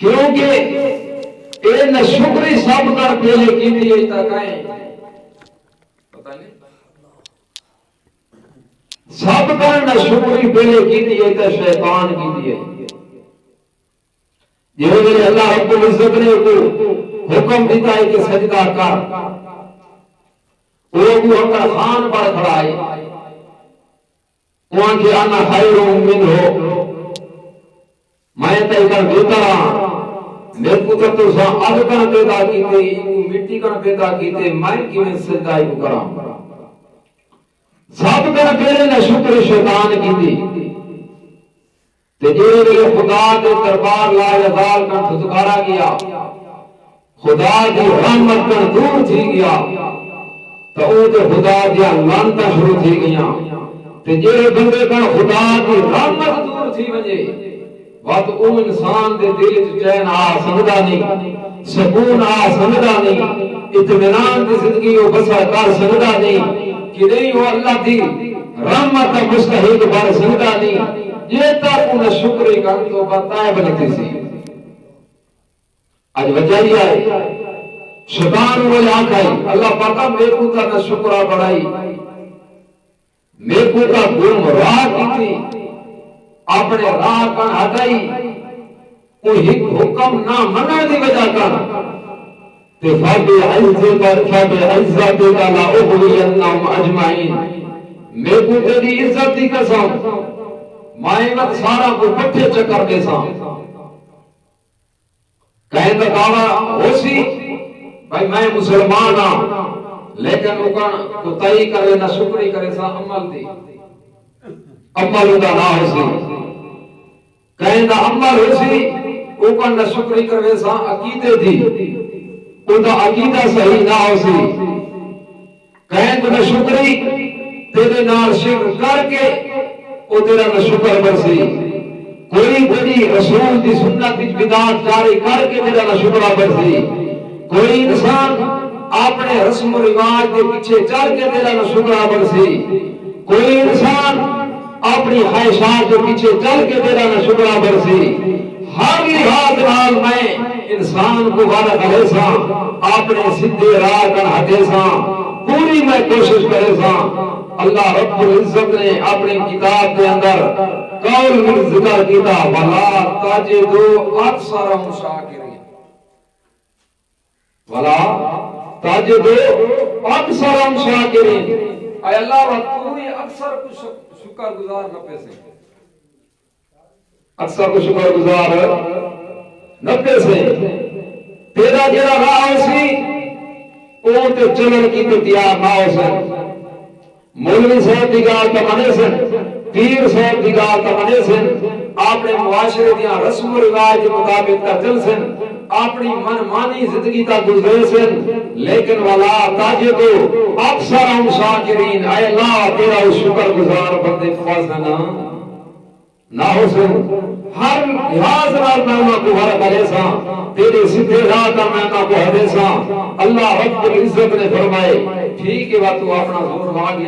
کیونکہ اے نہ شکری سب کر پہلے کی دیئے تا کہیں پتہ نہیں سب کر نہ شکری پہلے کی دیئے تا شیطان کی دیئے یہ میرے اللہ رب العزت نے حکم دیتا ہے کہ سجدہ کر وہ کو اپنا خان پر کھڑائے وہاں کہ انا خیر منہ میں تیکر دیتا رہا میرے کو تو سا اب کن پیدا کیتے مٹی کن پیدا کیتے میں کی میں سجدہ کو کرا سب کن پہلے نہ شکر شیطان کی دی تے جے خدا کے دربار لا یزال کن پھتکارا گیا خدا کی رحمت کن دور تھی گیا تو او تے خدا دیا لعنتاں شروع تھی گیا تے جے بندے کن خدا کی رحمت دور تھی وجے وقت او انسان دے دل وچ چین آ سکدا نہیں سکون آ سکدا نہیں اطمینان دی زندگی او بسر کر سکدا نہیں کہ نہیں وہ اللہ دی رحمت کا مستحق بن سکدا نہیں یہ تک انہیں شکر کر تو بتائے بنتی سی آج وجہ ہی آئے شیطان وہ آنکھ آئی اللہ پاکا میرے کو کا نہ شکرہ بڑھائی میرے کو کا گم راہ کی تھی اپنے راہ کن ہٹائی کوئی حکم نہ منع دی وجہ کر تے فَبِعِزَّتِكَ لَأُغْوِيَنَّهُمْ أَجْمَعِينَ میرے کو تیری عزت دی قسم مائنت سارا کو پٹھے چکر دے ساں کہیں تو کہا ہو سی بھائی میں مسلمان ہاں لیکن اکن کو تائی کرے نہ شکری کرے ساں عمل دی عمل دا نہ ہو سی کہیں تو عمل ہو سی اکن نہ شکری کرے ساں عقیدے دی اندھا عقیدہ صحیح نہ ہو سی کہیں تو نہ شکری تیرے نال شکر کر کے او تیرا نہ شکر برسی کوئی بڑی رسول دی سنت وچ بدعت جاری کر کے تیرا نہ شکر برسی کوئی انسان اپنے رسم و رواج کے پیچھے چل کے تیرا نہ شکر برسی کوئی انسان اپنی خواہشات کے پیچھے چل کے تیرا نہ شکر برسی ہر لحاظ نال میں انسان کو غلط کرے ساں اپنے سیدھے راہ کر ہٹے ساں پوری میں کوشش کرے ساں اللہ رب العزت نے اپنی کتاب کے اندر قول میں ذکر کیتا وَلَا تَجِدُ أَكْثَرَهُمْ شَاكِرِينَ وَلَا تَجِدُ أَكْثَرَهُمْ شَاكِرِينَ اے اللہ وَتُوری اکثر کو شکر گزار نہ پیسے اکثر کو شکر گزار نہ پیسے تیرا جڑا راہ سی او تے چلن کی تیار نہ ہو سکے مولوی صاحب دی گال تے منے سن پیر صاحب دی گال تے منے سن اپنے معاشرے دیاں رسم و رواج کے مطابق تے چل سن اپنی من مانی زندگی تا گزرے سن لیکن ولا تاجدو اکثر ہم شاکرین اے اللہ تیرا شکر گزار بندے فضلنا نہ ہو سن ہر لحاظ نال میں کو ہر کرے سا تیرے سیدھے راہ کا میں کو ہدے سا اللہ رب العزت نے فرمائے ٹھیک ہے تو اپنا زور مار